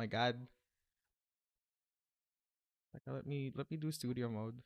my god. Like, let me do studio mode.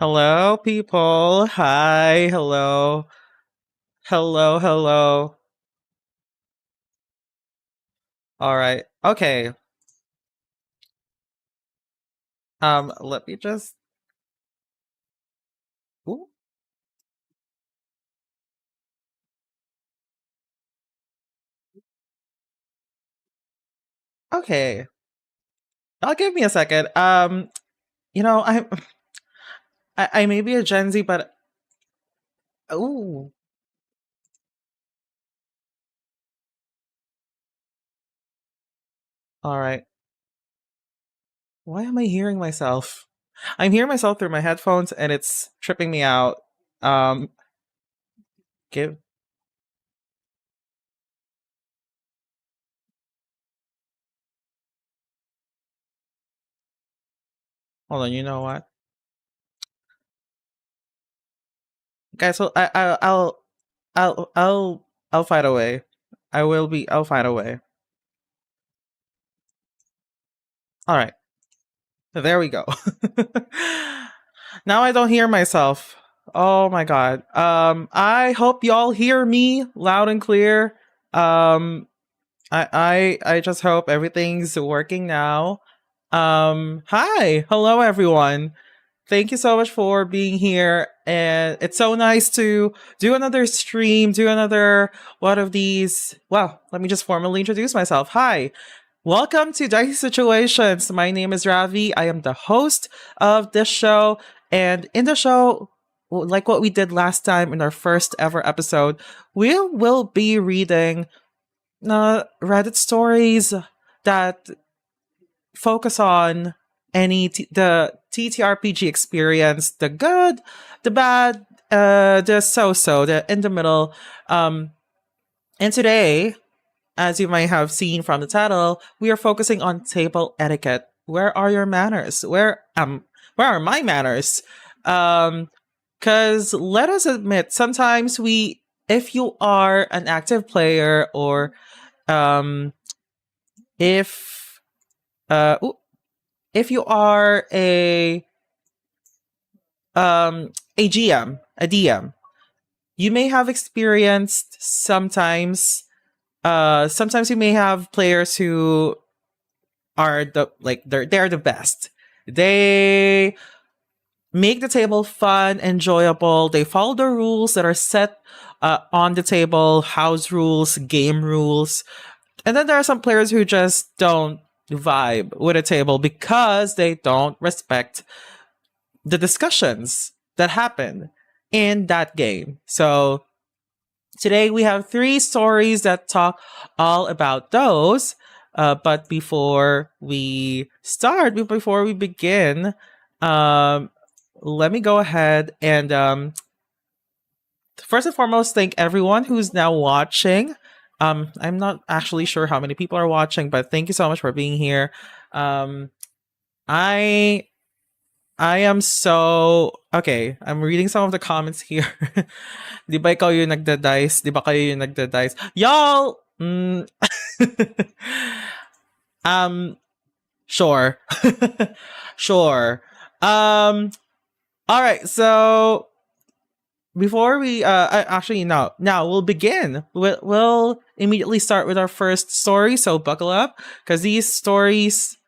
Hello, people. Hi. Hello. Hello. Hello. All right. Okay. Let me just. Ooh. Okay. I'll give me a second. You know, I may be a Gen Z, but ooh. All right. Why am I hearing myself? I'm hearing myself through my headphones, and it's tripping me out. Um, give. Hold on. You know what, guys? So I'll I'll find a way. I'll find a way. All right. There we go. Now I don't hear myself. Oh my god. I hope y'all hear me loud and clear. I just hope everything's working now. Hi. Hello everyone. Thank you so much for being here. And it's so nice to do another stream, do another one of these. Well, let me just formally introduce myself. Hi. Welcome to Dicey Situations. My name is Ravi. I am the host of this show. And in the show, like what we did last time in our first ever episode, we will be reading Reddit stories that focus on the TTRPG experience, the good, the bad, the so-so, the in the middle. And today, as you might have seen from the title, we are focusing on table etiquette. Where are your manners? Where are my manners? Because let us admit, sometimes if you are an active player or if you are a GM, a DM, you may have experienced sometimes you may have players who are they're the best. They make the table fun, enjoyable. They follow the rules that are set on the table, house rules, game rules. And then there are some players who just don't vibe with a table because they don't respect the discussions that happen in that game. So today we have 3 stories that talk all about those. But before we begin, let me go ahead and first and foremost thank everyone who's now watching. I'm not actually sure how many people are watching, but thank you so much for being here. I am so... Okay, I'm reading some of the comments here. Di ba ikaw yung nagda-dice? Di ba kayo yung nagda-dice? Y'all! Sure. Sure. Alright, so... Before we... actually, no. Now, we'll begin. We'll immediately start with our first story, so buckle up. Because these stories...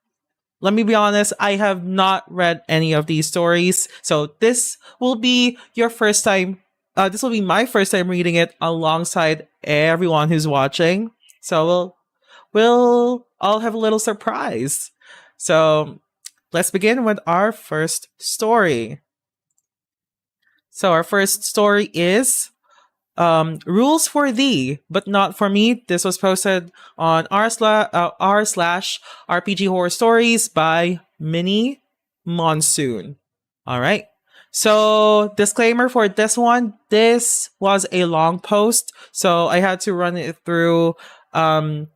Let me be honest, I have not read any of these stories. So this will be your first time. This will be my first time reading it alongside everyone who's watching. So we'll all have a little surprise. So let's begin with our first story. So our first story is Rules for Thee, but Not for Me. This was posted on r/RPG Horror Stories by Mini Monsoon. All right. So disclaimer for this one. This was a long post, so I had to run it through a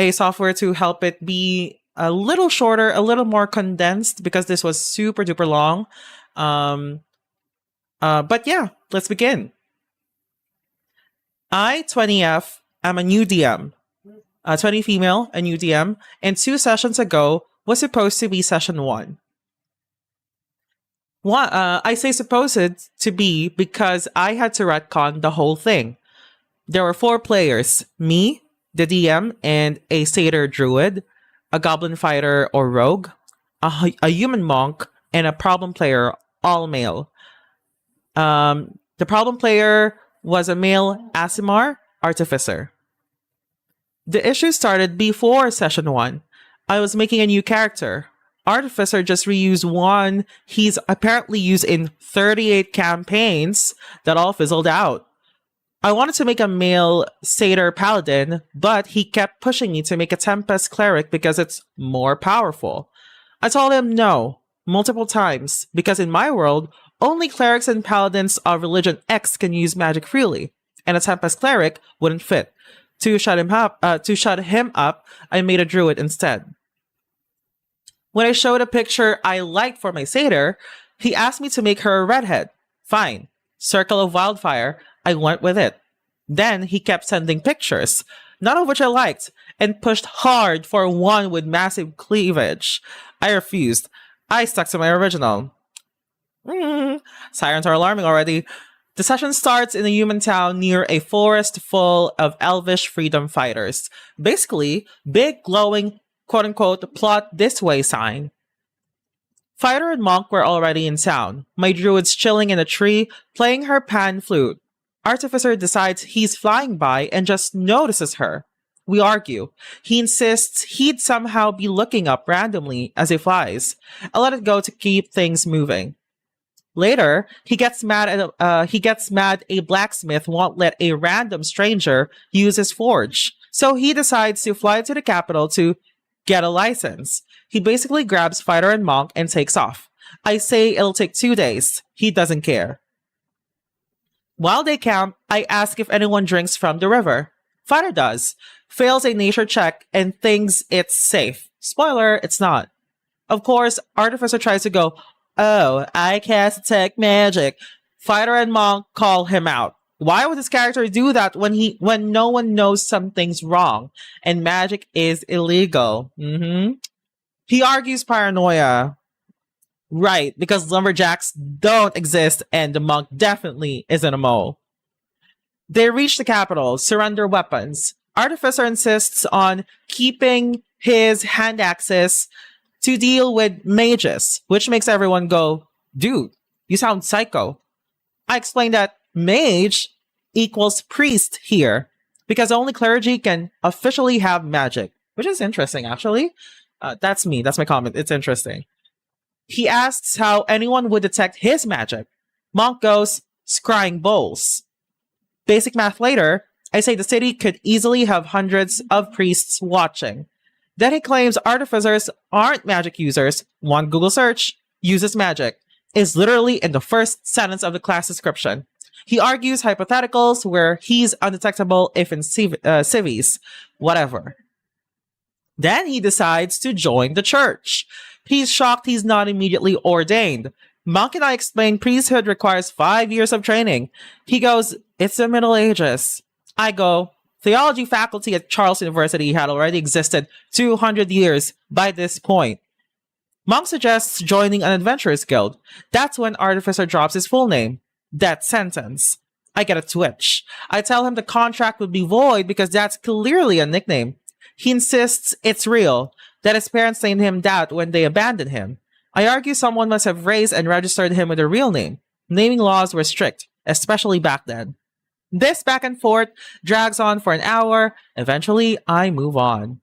software to help it be a little shorter, a little more condensed because this was super duper long. But yeah, let's begin. I, 20F, am a new DM. 20 female, a new DM, and 2 sessions ago was supposed to be session 1. I say supposed to be because I had to retcon the whole thing. There were 4 players, me, the DM, and a satyr druid, a goblin fighter or rogue, a human monk, and a problem player, all male. The problem player was a male Aasimar artificer. The issue started before session 1. I was making a new character. Artificer just reused one he's apparently used in 38 campaigns that all fizzled out. I wanted to make a male satyr paladin, but he kept pushing me to make a Tempest cleric because it's more powerful. I told him no, multiple times, because in my world, only clerics and paladins of religion X can use magic freely, and a Tempest cleric wouldn't fit. To shut him up, I made a druid instead. When I showed a picture I liked for my satyr, he asked me to make her a redhead. Fine. Circle of Wildfire. I went with it. Then he kept sending pictures, none of which I liked, and pushed hard for one with massive cleavage. I refused. I stuck to my original. Sirens are alarming already. The session starts in a human town near a forest full of elvish freedom fighters. Basically, big glowing quote-unquote plot this way sign. Fighter and Monk were already in town. My druid's chilling in a tree, playing her pan flute. Artificer decides he's flying by and just notices her. We argue. He insists he'd somehow be looking up randomly as he flies. I let it go to keep things moving. Later, he gets mad a blacksmith won't let a random stranger use his forge. So he decides to fly to the capital to get a license. He basically grabs Fighter and Monk and takes off. I say it'll take 2 days. He doesn't care. While they camp, I ask if anyone drinks from the river. Fighter does. Fails a nature check and thinks it's safe. Spoiler, it's not. Of course, Artificer tries to go, "Oh, I cast detect magic." Fighter and Monk call him out. Why would this character do that when no one knows something's wrong and magic is illegal? He argues paranoia. Right, because lumberjacks don't exist and the monk definitely isn't a mole. They reach the capital, surrender weapons. Artificer insists on keeping his hand axes to deal with mages, which makes everyone go, "Dude, you sound psycho." I explain that mage equals priest here, because only clergy can officially have magic, which is interesting, actually. That's me. That's my comment. It's interesting. He asks how anyone would detect his magic. Monk goes, "Scrying bowls." Basic math later, I say the city could easily have hundreds of priests watching. Then he claims artificers aren't magic users. One Google search, uses magic, is literally in the first sentence of the class description. He argues hypotheticals where he's undetectable if in civies. Whatever. Then he decides to join the church. He's shocked he's not immediately ordained. Monk and I explain priesthood requires 5 years of training. He goes, "It's the Middle Ages." I go, "Theology faculty at Charles University had already existed 200 years by this point." Monk suggests joining an adventurers guild. That's when Artificer drops his full name. That sentence. I get a twitch. I tell him the contract would be void because that's clearly a nickname. He insists it's real, that his parents named him that when they abandoned him. I argue someone must have raised and registered him with a real name. Naming laws were strict, especially back then. This back and forth drags on for an hour. Eventually, I move on.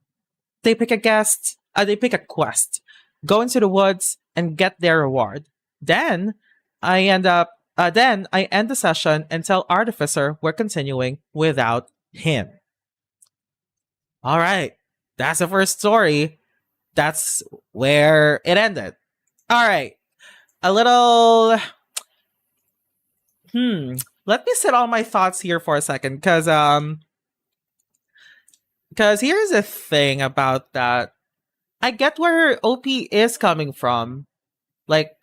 They pick a quest, go into the woods, and get their reward. Then I end the session and tell Artificer we're continuing without him. All right, that's the first story. That's where it ended. All right, a little. Let me sit on my thoughts here for a second, because here's the thing about that. I get where OP is coming from. Like,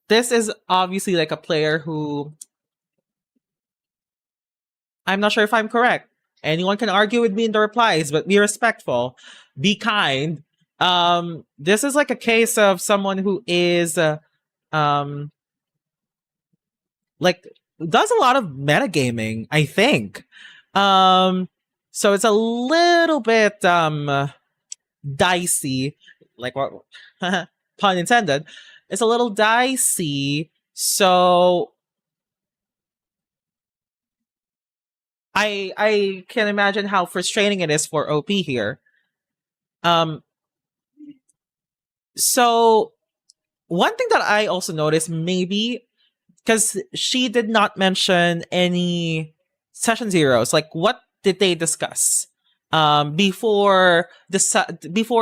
this is obviously like a player who, I'm not sure if I'm correct. Anyone can argue with me in the replies, but be respectful, be kind. This is like a case of someone who is like does a lot of metagaming, I think. So it's a little bit dicey, like what pun intended. It's a little dicey, so I can imagine how frustrating it is for OP here. So one thing that I also noticed, maybe because she did not mention any session zeros, like what did they discuss before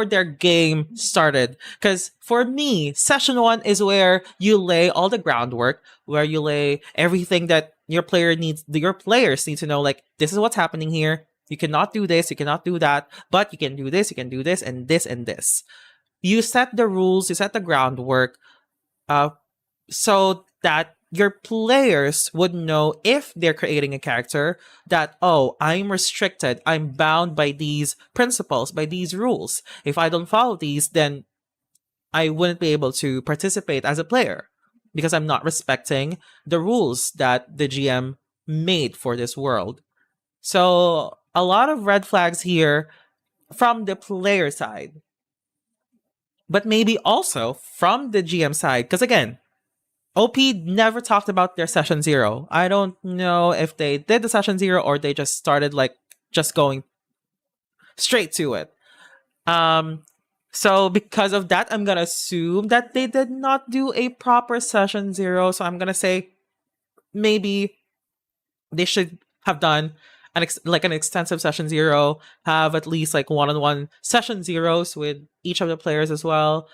their game started? Because for me, session 1 is where you lay all the groundwork, where you lay everything that your players need to know, like, this is what's happening here. You cannot do this, you cannot do that, but you can do this, and this and this. You set the rules, you set the groundwork, so that your players would know if they're creating a character that, oh, I'm restricted, I'm bound by these principles, by these rules. If I don't follow these, then I wouldn't be able to participate as a player because I'm not respecting the rules that the GM made for this world. So a lot of red flags here from the player side, but maybe also from the GM side. Because again, OP never talked about their session zero. I don't know if they did the session zero or they just started like just going straight to it. So because of that, I'm gonna assume that they did not do a proper session zero. So I'm gonna say maybe they should have done an extensive session zero, have at least like one-on-one session zeros with each of the players as well.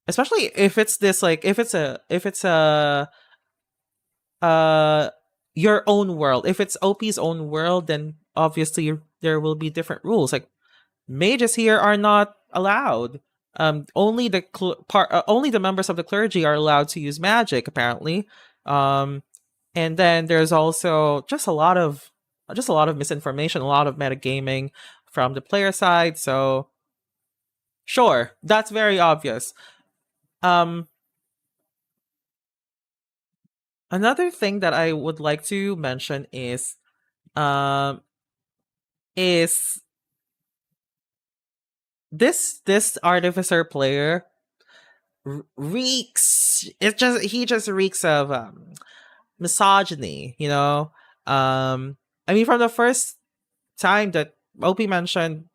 Especially if it's this like if it's a your own world. If it's OP's own world, then obviously there will be different rules. Like mages here are not allowed. Only only the members of the clergy are allowed to use magic apparently. And then there's also just a lot of misinformation, a lot of metagaming from the player side. So sure, that's very obvious. Another thing that I would like to mention um is this artificer player reeks. He just reeks of misogyny. I mean, from the first time that OP mentioned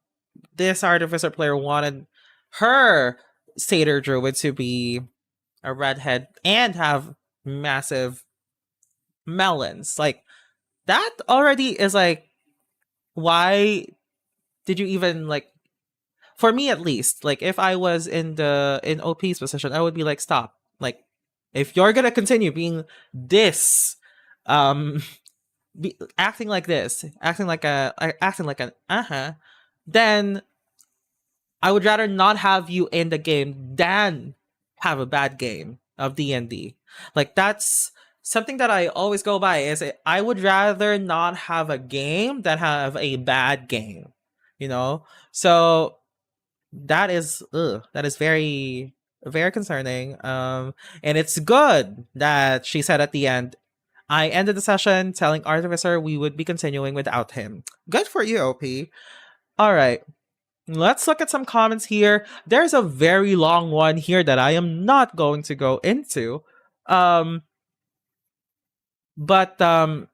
this artificer player wanted her satyr druid to be a redhead and have massive melons. Like that already is like, why did you even like? For me, at least, like if I was in OP's position, I would be like, stop. Like, if you're gonna continue being this, um, acting like this, acting like an then I would rather not have you in the game than have a bad game of D&D. Like that's something that I always go by is I would rather not have a game than have a bad game. So that is very very concerning. And it's good that she said at the end, I ended the session telling Artificer we would be continuing without him. Good for you, OP. All right. Let's look at some comments here. There's a very long one here that I am not going to go into. But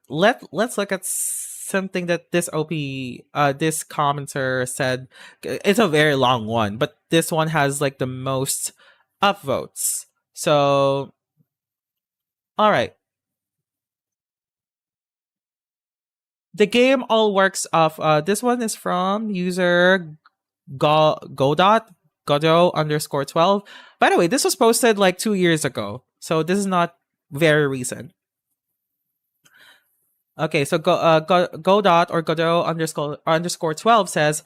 let's look at something that this this commenter said. It's a very long one, but this one has like the most upvotes. So all right. The game all works off this one is from user Godot underscore 12. By the way, this was posted like 2 years ago. So this is not very recent. Okay, so Godot underscore 12 says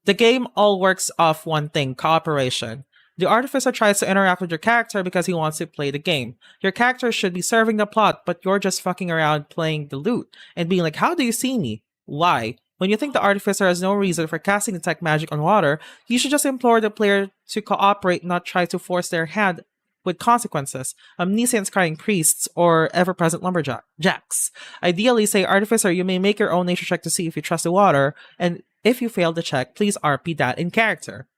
the game all works off one thing, cooperation. The artificer tries to interact with your character because he wants to play the game. Your character should be serving the plot, but you're just fucking around playing the loot and being like, how do you see me? Why? When you think the artificer has no reason for casting detect magic on water, you should just implore the player to cooperate, not try to force their hand with consequences. Omniscience crying priests or ever-present lumberjacks. Ideally, say, Artificer, you may make your own nature check to see if you trust the water, and if you fail the check, please RP that in character.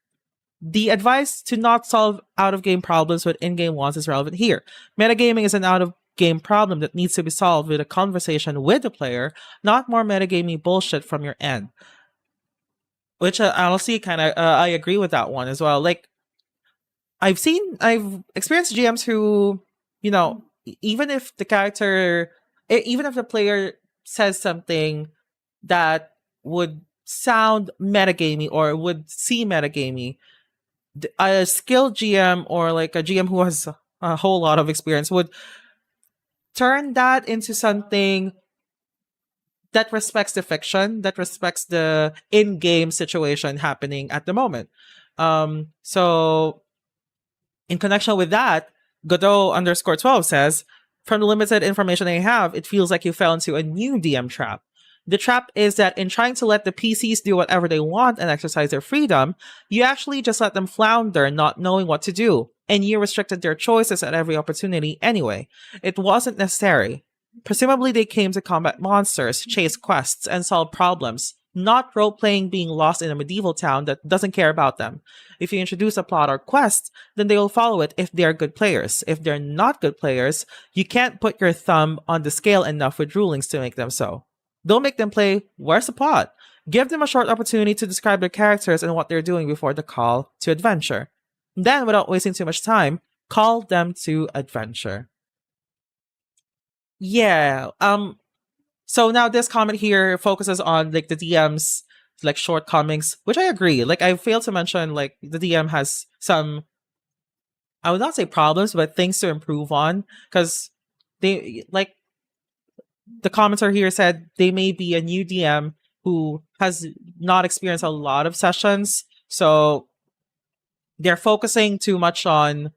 The advice to not solve out-of-game problems with in-game wants is relevant here. Metagaming is an out-of-game problem that needs to be solved with a conversation with the player, not more metagaming bullshit from your end. Which honestly, kind of, I agree with that one as well. Like, I've experienced GMs who, even if the character, even if the player says something that would sound metagamey or would seem metagamey, a skilled GM or like a GM who has a whole lot of experience would turn that into something that respects the fiction, that respects the in-game situation happening at the moment. So in connection with that, Godot_12 says, from the limited information I have, it feels like you fell into a new DM trap. The trap is that in trying to let the PCs do whatever they want and exercise their freedom, you actually just let them flounder, not knowing what to do. And you restricted their choices at every opportunity anyway. It wasn't necessary. Presumably, they came to combat monsters, chase quests, and solve problems, not role playing being lost in a medieval town that doesn't care about them. If you introduce a plot or quest, then they will follow it if they're good players. If they're not good players, you can't put your thumb on the scale enough with rulings to make them so. Don't make them play Where's the Plot? Give them a short opportunity to describe their characters and what they're doing before the call to adventure. Then, without wasting too much time, call them to adventure. Yeah. So now this comment here focuses on like the DM's like shortcomings, which I agree. Like I failed to mention like the DM has some, I would not say problems, but things to improve on, because they like the commenter here said they may be a new DM who has not experienced a lot of sessions, so they're focusing too much on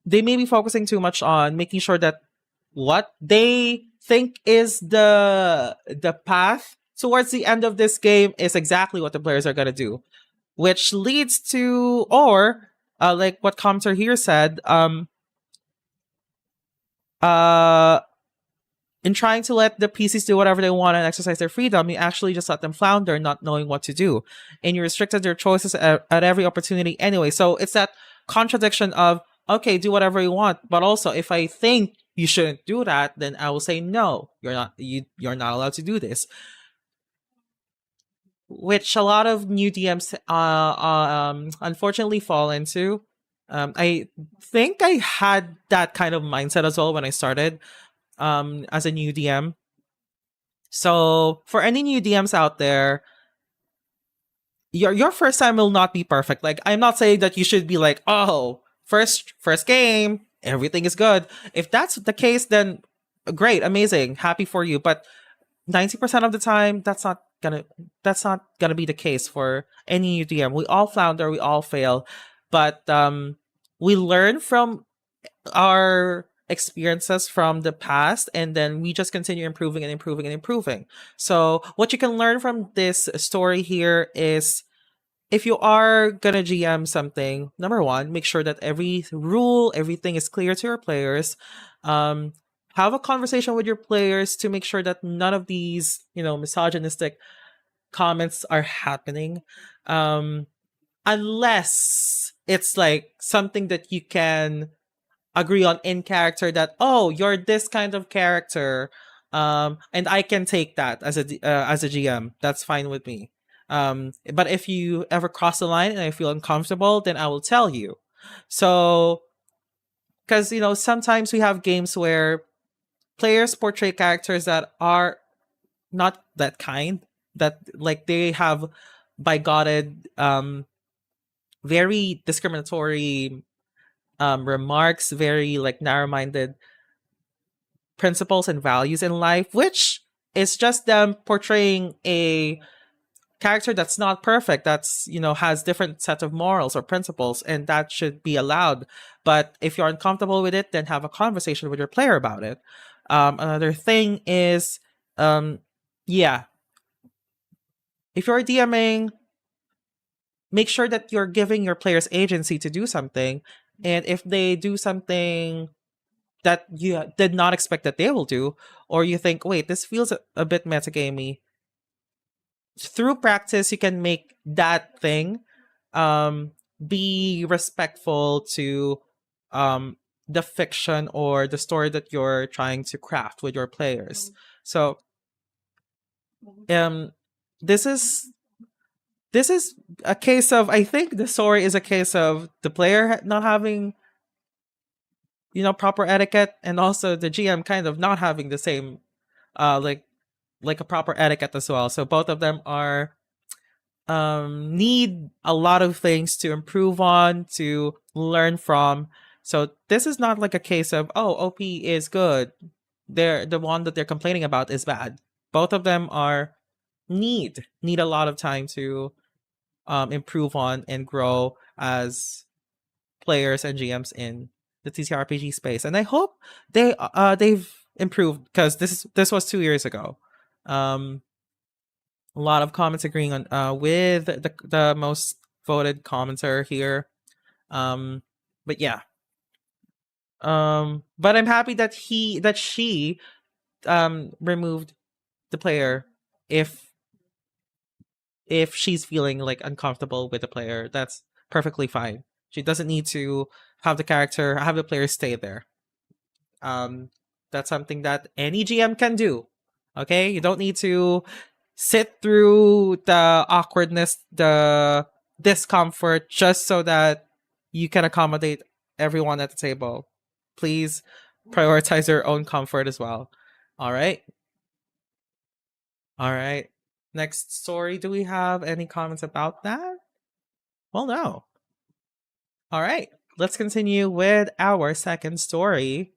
they may be focusing too much on making sure that what they think is the path towards the end of this game is exactly what the players are going to do, which leads to, or like what commenter here said, uh in trying to let the PCs do whatever they want and exercise their freedom, you actually just let them flounder, not knowing what to do. And you restricted their choices at every opportunity anyway. So it's that contradiction of, okay, do whatever you want, but also if I think you shouldn't do that, then I will say no, you're not allowed to do this. Which a lot of new DMs unfortunately fall into. I think I had that kind of mindset as well when I started as a new DM. So for any new DMs out there, your first time will not be perfect. Like I'm not saying that you should be like, oh, first game, everything is good. If that's the case, then great, amazing, happy for you. But 90% of the time, that's not gonna be the case for any new DM. We all flounder, we all fail, but we learn from our experiences from the past, and then we just continue improving and improving and improving. So what you can learn from this story here is, if you are gonna GM something, number one, make sure that every rule, everything is clear to your players. Have a conversation with your players to make sure that none of these, misogynistic comments are happening. Unless it's like something that you can agree on in character, that, oh, you're this kind of character, and I can take that as a GM. That's fine with me. But if you ever cross the line and I feel uncomfortable, then I will tell you. So, because sometimes we have games where players portray characters that are not that kind, that like they have bigoted, very discriminatory remarks, very like narrow-minded principles and values in life, which is just them portraying a character that's not perfect, that's has different set of morals or principles, and that should be allowed. But if you're uncomfortable with it, then have a conversation with your player about it. Another thing is, yeah, if you're DMing, make sure that you're giving your players agency to do something, and if they do something that you did not expect that they will do, or you think, wait, this feels a bit metagamey, through practice you can make that thing be respectful to the fiction or the story that you're trying to craft with your players. So this is a case of, I think the story is a case of the player not having proper etiquette, and also the GM kind of not having the same like a proper etiquette as well. So both of them are need a lot of things to improve on, to learn from. So this is not like a case of, oh, OP is good, the one that they're complaining about is bad. Both of them are need a lot of time to improve on and grow as players and GMs in the TTRPG space, and I hope they've improved, because this was 2 years ago. A lot of comments agreeing on with the most voted commenter here. But yeah. But I'm happy that she removed the player if she's feeling like uncomfortable with the player. That's perfectly fine. She doesn't need to have the player stay there. That's something that any GM can do. Okay, you don't need to sit through the awkwardness, the discomfort, just so that you can accommodate everyone at the table. Please prioritize your own comfort as well. All right. All right. Next story. Do we have any comments about that? Well, no. All right. Let's continue with our second story.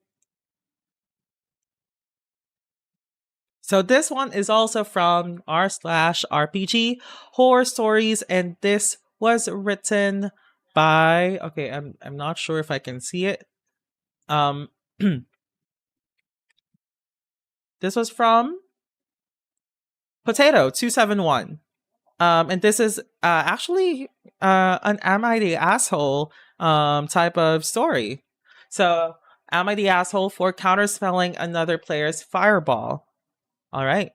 So this one is also from r/RPG horror stories, and this was written by, okay, I'm not sure if I can see it. This was from Potato271. And this is actually an Am I the Asshole type of story. So, am I the asshole for counterspelling another player's fireball? All right.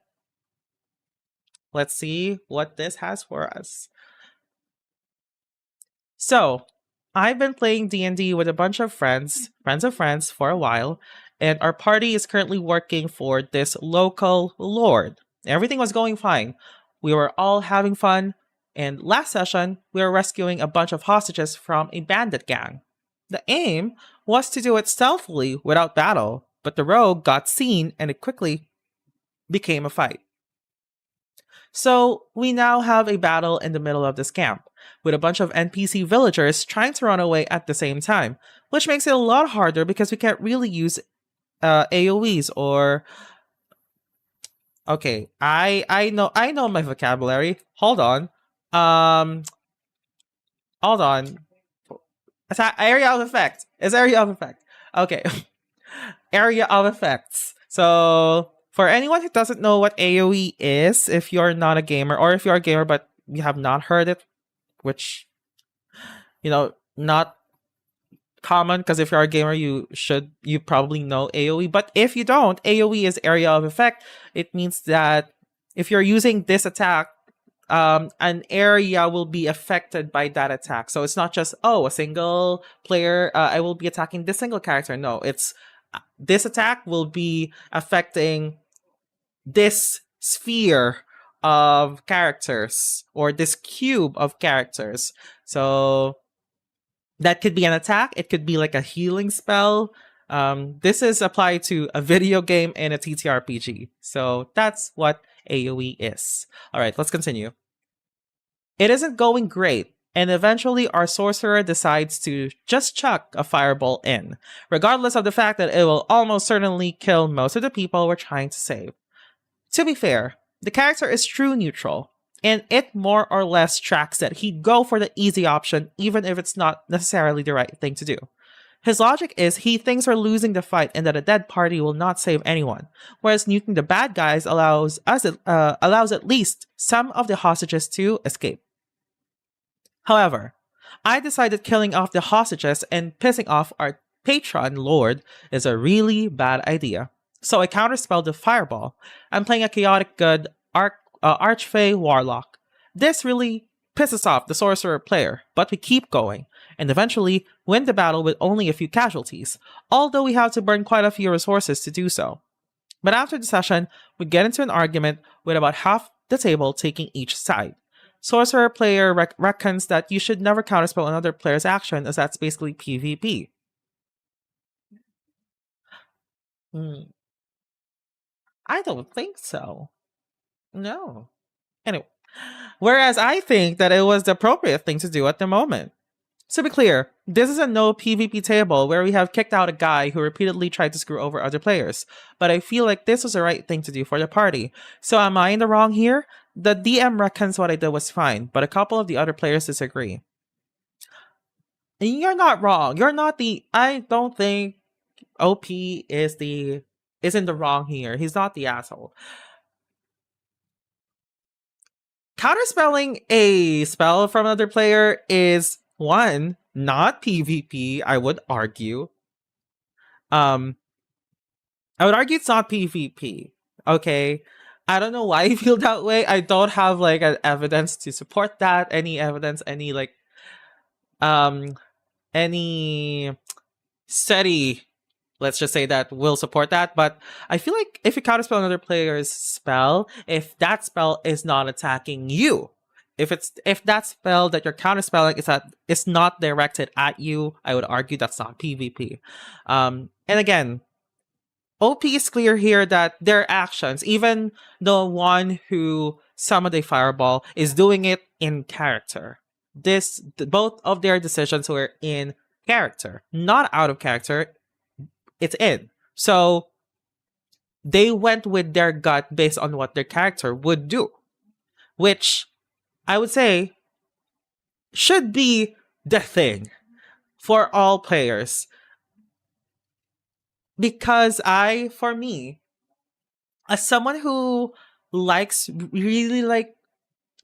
Let's see what this has for us. So, I've been playing D&D with a bunch of friends of friends for a while, and our party is currently working for this local lord. Everything was going fine. We were all having fun, and last session, we were rescuing a bunch of hostages from a bandit gang. The aim was to do it stealthily without battle, but the rogue got seen and it quickly became a fight. So, we now have a battle in the middle of this camp, with a bunch of NPC villagers trying to run away at the same time, which makes it a lot harder because we can't really use AoEs or... Okay, I know my vocabulary. Hold on. Hold on. Area of effect. It's area of effect. Okay. Area of effects. So, for anyone who doesn't know what AoE is, if you're not a gamer, or if you're a gamer but you have not heard it, which, not common, because if you're a gamer, you probably know AoE. But if you don't, AoE is area of effect. It means that if you're using this attack, an area will be affected by that attack. So it's not just, a single player, I will be attacking this single character. No, it's this attack will be affecting this sphere of characters, or this cube of characters. So that could be an attack. It could be like a healing spell. This is applied to a video game and a TTRPG. So that's what AoE is. All right, let's continue. It isn't going great, and eventually our sorcerer decides to just chuck a fireball in, regardless of the fact that it will almost certainly kill most of the people we're trying to save. To be fair, the character is true neutral, and it more or less tracks that he'd go for the easy option even if it's not necessarily the right thing to do. His logic is he thinks we're losing the fight and that a dead party will not save anyone, whereas nuking the bad guys allows at least some of the hostages to escape. However, I decided killing off the hostages and pissing off our patron lord is a really bad idea. So I counterspelled the fireball. I'm playing a chaotic good Archfey Warlock. This really pisses off the sorcerer player, but we keep going, and eventually win the battle with only a few casualties, although we have to burn quite a few resources to do so. But after the session, we get into an argument with about half the table taking each side. Sorcerer player reckons that you should never counterspell another player's action, as that's basically PvP. I don't think so. No. Anyway, whereas I think that it was the appropriate thing to do at the moment. To be clear, this is a no PvP table where we have kicked out a guy who repeatedly tried to screw over other players, but I feel like this was the right thing to do for the party. So am I in the wrong here? The DM reckons what I did was fine, but a couple of the other players disagree. And you're not wrong. You're not the. I don't think OP isn't the wrong here. He's not the asshole. Counterspelling a spell from another player is one, not PvP, I would argue. Um I would argue it's not PvP. Okay. I don't know why you feel that way. I don't have like an evidence to support that. Any evidence, um any study, let's just say, that will support that. But I feel like if you counterspell another player's spell, if that spell is not attacking you, if that spell that you're counterspelling is not directed at you, I would argue that's not PvP. And again, OP is clear here that their actions, even the one who summoned a fireball, is doing it in character. Both of their decisions were in character, not out of character. It's in. So they went with their gut based on what their character would do, which I would say should be the thing for all players. Because for me, as someone who really like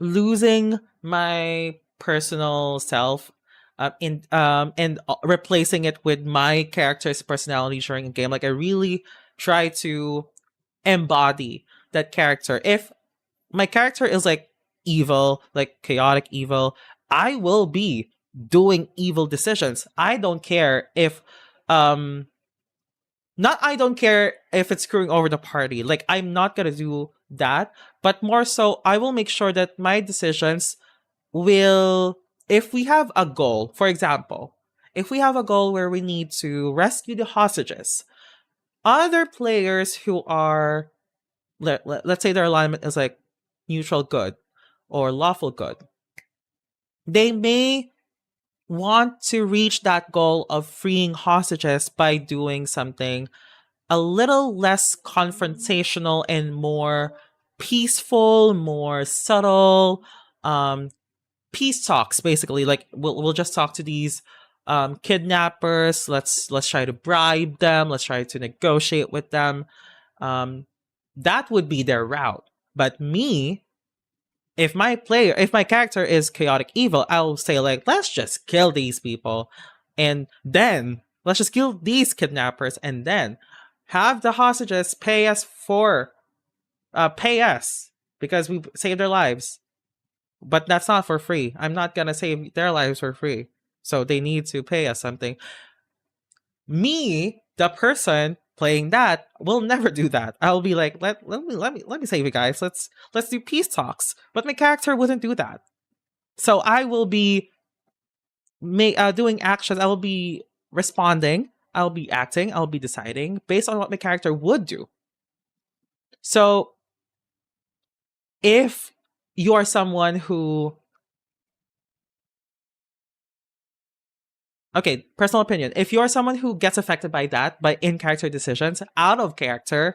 losing my personal self, and replacing it with my character's personality during a game, like I really try to embody that character. If my character is like evil, like chaotic evil, I will be doing evil decisions. I don't care if not I don't care if it's screwing over the party. Like, I'm not gonna do that, but more so, I will make sure that my decisions will, if we have a goal, for example, if we have a goal where we need to rescue the hostages, other players who are, let's say their alignment is like neutral good or lawful good, they may want to reach that goal of freeing hostages by doing something a little less confrontational and more peaceful, more subtle, peace talks. Basically, like we'll just talk to these kidnappers. Let's try to bribe them. Let's try to negotiate with them. That would be their route. But me, if my character is chaotic evil, I'll say like, let's just kill these people, and then let's just kill these kidnappers, and then have the hostages pay us because we saved their lives. But that's not for free. I'm not gonna save their lives for free, so they need to pay us something. Me, the person playing that, will never do that. I'll be like, let me save you guys. Let's do peace talks. But my character wouldn't do that. So I will be doing actions. I will be responding. I'll be acting. I'll be deciding based on what my character would do. So if you are someone who, okay, personal opinion, if you're someone who gets affected by that, by in-character decisions, out of character,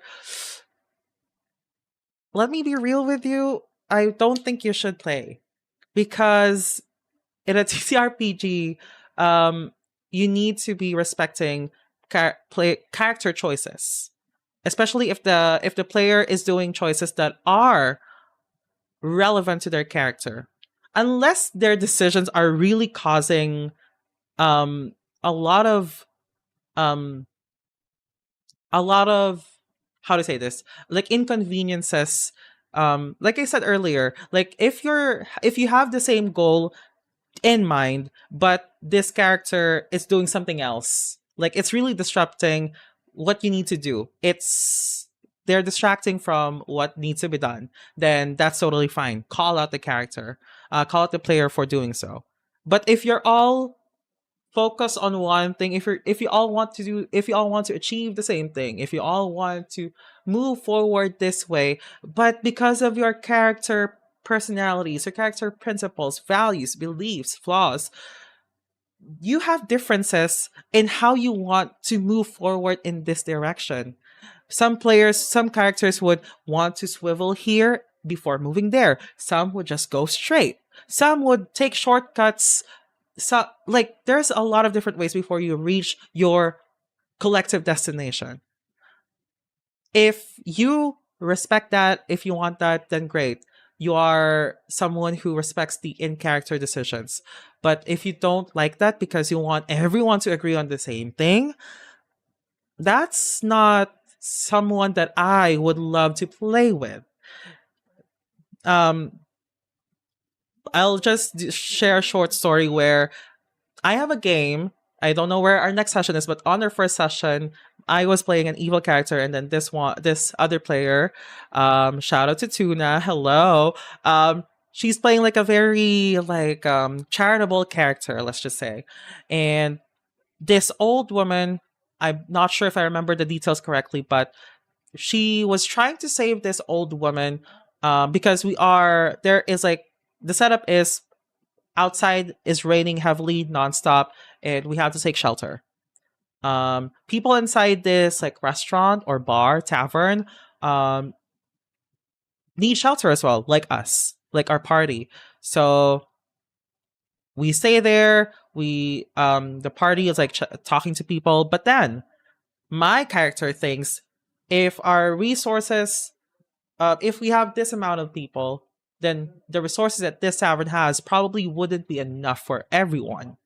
let me be real with you, I don't think you should play. Because in a TTRPG, you need to be respecting character choices. Especially if the player is doing choices that are relevant to their character. Unless their decisions are really causing a lot of how to say this, like inconveniences, like I said earlier, like if you have the same goal in mind, but this character is doing something else, like it's really disrupting what you need to do, they're distracting from what needs to be done, then that's totally fine. Call out the character, call out the player for doing so. But if you're all focus on one thing, if you all want to achieve the same thing, if you all want to move forward this way, but because of your character personalities, your character principles, values, beliefs, flaws, you have differences in how you want to move forward in this direction. Some characters would want to swivel here before moving there. Some would just go straight. Some would take shortcuts so like there's a lot of different ways before you reach your collective destination. If you respect that, if you want that, then great. You are someone who respects the in character decisions. But if you don't like that because you want everyone to agree on the same thing, that's not someone that I would love to play with. Um, I'll just share a short story where I have a game. I don't know where our next session is, but on our first session, I was playing an evil character, and then this other player, shout out to Tuna, hello. She's playing like a very like charitable character, let's just say, and this old woman. I'm not sure if I remember the details correctly, but she was trying to save this old woman, because there is like the setup is outside is raining heavily nonstop, and we have to take shelter. People inside this like restaurant or bar tavern um need shelter as well, like us, like our party. So we stay there. The party is like talking to people, but then my character thinks if our resources, if we have this amount of people, then the resources that this tavern has probably wouldn't be enough for everyone.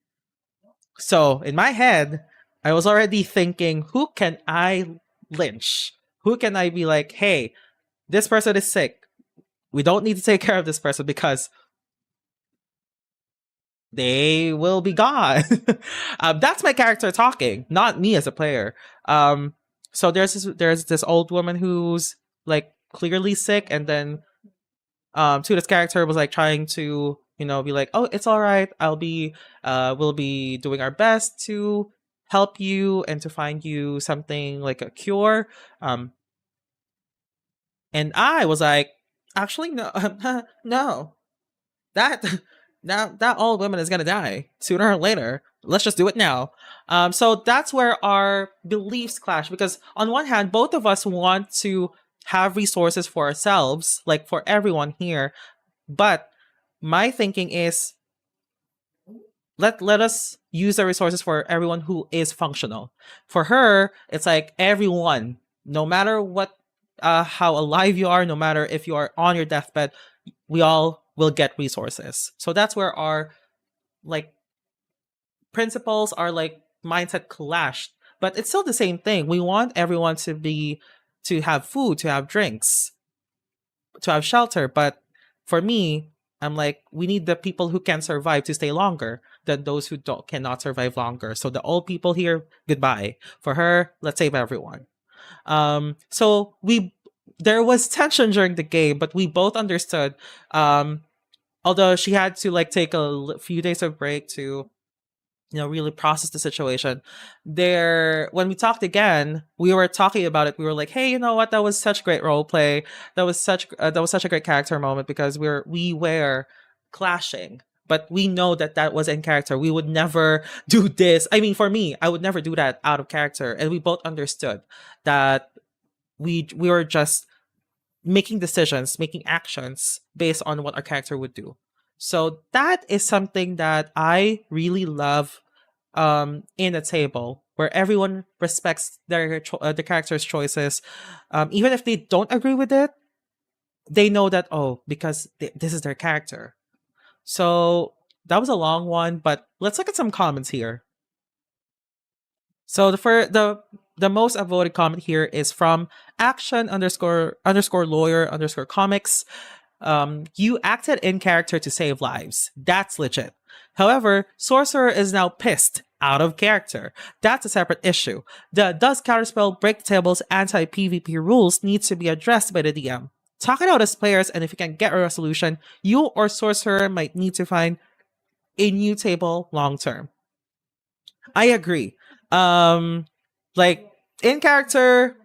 So in my head, I was already thinking, who can I lynch? Who can I be like, hey, this person is sick. We don't need to take care of this person because they will be gone. That's my character talking, not me as a player. So there's this old woman who's like clearly sick, and then Tuda's character was like trying to, be like, oh, it's all right. We'll be doing our best to help you and to find you something like a cure. And I was like, actually, no, no, that that old woman is gonna die sooner or later. Let's just do it now. So that's where our beliefs clash, because on one hand, both of us want to have resources for ourselves, like for everyone here, but my thinking is let us use the resources for everyone who is functional. For her, it's like everyone, no matter what, how alive you are, no matter if you are on your deathbed, we all will get resources. So that's where our like principles, our like mindset clashed. But it's still the same thing. We want everyone to have food, to have drinks, to have shelter. But for me, I'm like, we need the people who can survive to stay longer than those who cannot survive longer. So the old people here, goodbye. For her, let's save everyone. So there was tension during the game, but we both understood. Although she had to like take a few days of break to really process the situation. When we talked again, we were talking about it. We were like, hey, you know what, that was such great role play. That was such a great character moment, because we were clashing, but we know that was in character. We would never do this. I mean, for me, I would never do that out of character. And we both understood that we were just making decisions, making actions based on what our character would do. So that is something that I really love in a table where everyone respects the character's choices. Even if they don't agree with it, they know that, because this is their character. So that was a long one, but let's look at some comments here. So the most upvoted comment here is from action underscore lawyer underscore comics. You acted in character to save lives. That's legit. However, Sorcerer is now pissed out of character. That's a separate issue. The does counterspell break the tables anti-PvP rules needs to be addressed by the DM. Talk it out as players, and if you can get a resolution, you or Sorcerer might need to find a new table long term. I agree. Like in character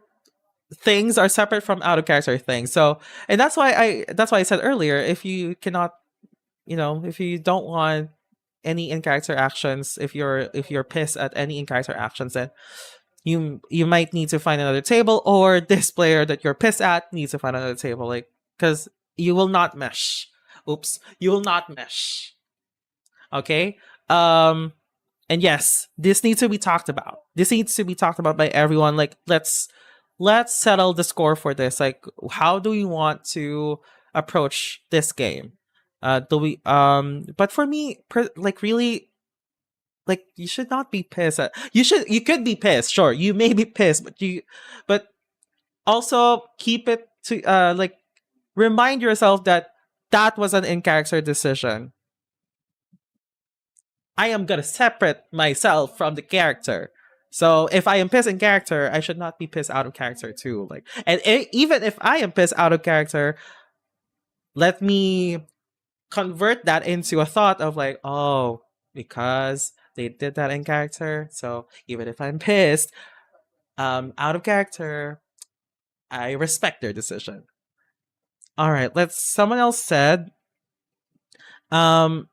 things are separate from out of character things. So, and that's why I said earlier, if you cannot, if you don't want any in character actions, if you're pissed at any in character actions, then you might need to find another table, or this player that you're pissed at needs to find another table, like, because you will not mesh. You will not mesh. Okay. Um, and yes, this needs to be talked about. This needs to be talked about by everyone. Like, let's settle the score for this. Like, how do we want to approach this game? Do we But for me, like, really, like, you should not be pissed at, you could be pissed, sure, you may be pissed, but also keep it to like, remind yourself that that was an in character decision. I am gonna separate myself from the character. So if I am pissed in character, I should not be pissed out of character too. Like, and even if I am pissed out of character, let me convert that into a thought of like, oh, because they did that in character. So even if I'm pissed, out of character, I respect their decision. All right, let's. Someone else said, um,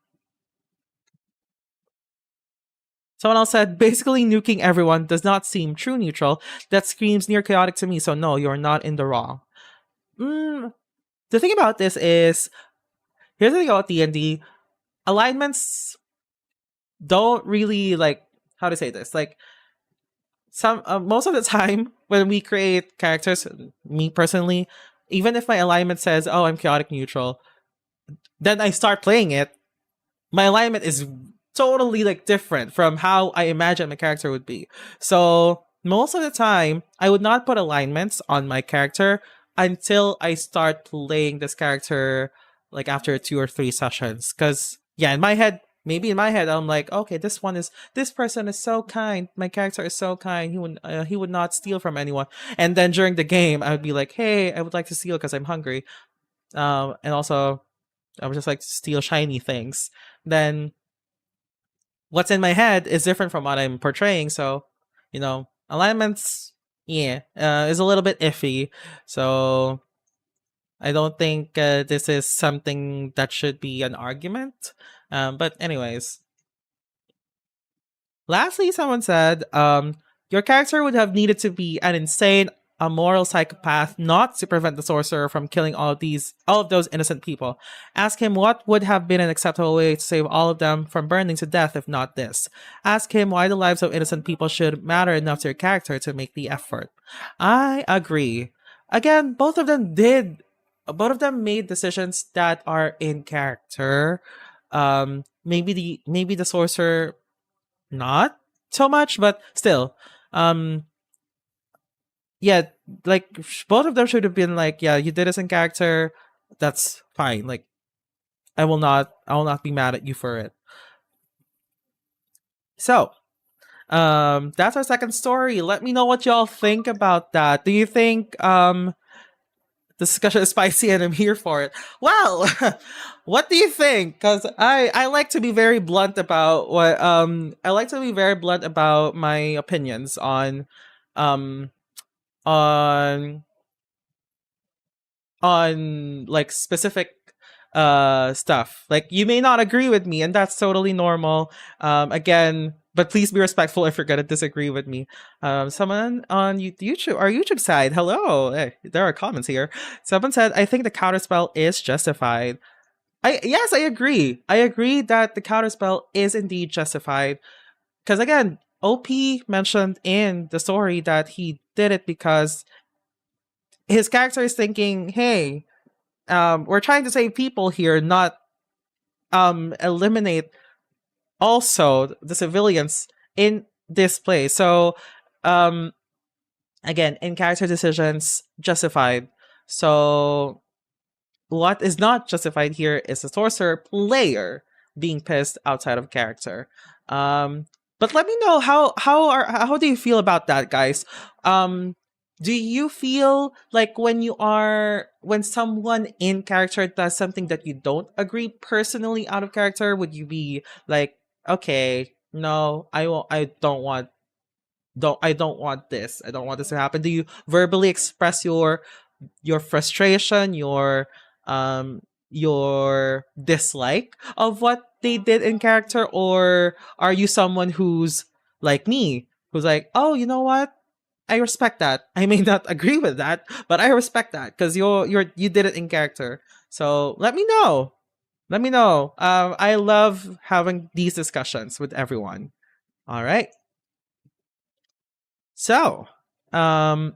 basically nuking everyone does not seem true neutral. That screams near chaotic to me. So no, you're not in the wrong. The thing about this is, here's the thing about D&D. Alignments don't really, like, how to say this, like, some most of the time when we create characters, me personally, even if my alignment says, oh, I'm chaotic neutral, then I start playing it, my alignment is totally, like, different from how I imagine my character would be. So most of the time I would not put alignments on my character until I start playing this character, like, after 2 or 3 sessions. Because yeah, in my head, maybe in my head, I'm like, okay, this person is so kind. My character is so kind. He would not steal from anyone. And then during the game, I would be like, hey, I would like to steal because I'm hungry. And also, I would just like to steal shiny things. Then what's in my head is different from what I'm portraying. So, alignments, yeah, is a little bit iffy. So I don't think this is something that should be an argument. But anyways, lastly, someone said, your character would have needed to be an insane, a moral psychopath, not to prevent the sorcerer from killing all of those innocent people. Ask him what would have been an acceptable way to save all of them from burning to death if not this. Ask him why the lives of innocent people should matter enough to your character to make the effort. I agree. Again, both of them made decisions that are in character. Maybe the sorcerer not so much, but still, um yeah, like, both of them should have been like, yeah, you did this in character, that's fine. Like, I will not be mad at you for it. So that's our second story. Let me know what y'all think about that. Do you think the discussion is spicy and I'm here for it? Well, what do you think? Because I like to be very blunt about my opinions um on like, specific stuff. Like, you may not agree with me, and that's totally normal. Again, but please be respectful if you're gonna disagree with me. Someone on YouTube, our YouTube side, hello. Hey, there are comments here. Someone said, I think the counterspell is justified. Yes, I agree. I agree that the counterspell is indeed justified. Because again, OP mentioned in the story that he did it because his character is thinking, hey, we're trying to save people here, not eliminate also the civilians in this place. So again, in character decisions, justified. So what is not justified here is the sorcerer player being pissed outside of character. But let me know how do you feel about that, guys? Do you feel like when someone in character does something that you don't agree personally out of character, would you be like, okay, no, I won't, I don't want this. I don't want this to happen. Do you verbally express your frustration, your dislike of what they did in character, or are you someone who's like me, who's like, oh, you know what? I respect that. I may not agree with that, but I respect that because you did it in character. So let me know. Let me know. I love having these discussions with everyone. All right. So, um,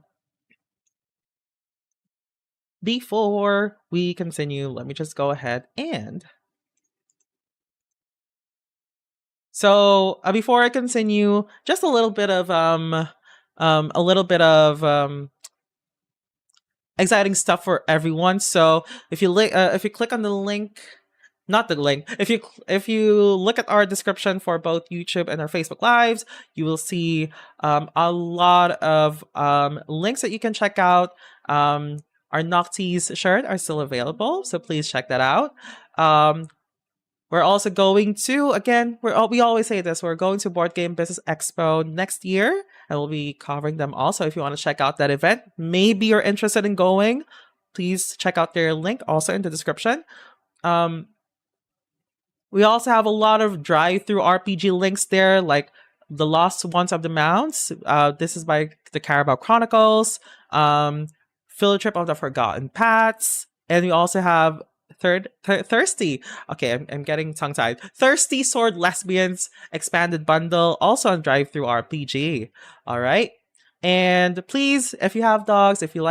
before we continue, let me just go ahead and before I continue, just a little bit of exciting stuff for everyone. So if you click on the link, not the link, if you look at our description for both YouTube and our Facebook lives, you will see a lot of links that you can check out. Our Noctees shirt are still available, so please check that out. We're also going to, again, we always say this, we're going to Board Game Business Expo next year, and we'll be covering them also. If you want to check out that event, maybe you're interested in going, please check out their link also in the description. We also have a lot of drive-through RPG links there, like The Lost Ones of the Mounds. This is by the Carabao Chronicles. Field Trip of the Forgotten Pats. And we also have Thirsty. Okay, I'm getting tongue-tied. Thirsty Sword Lesbians Expanded Bundle, also on drive-through RPG. All right. And please, if you have dogs, if you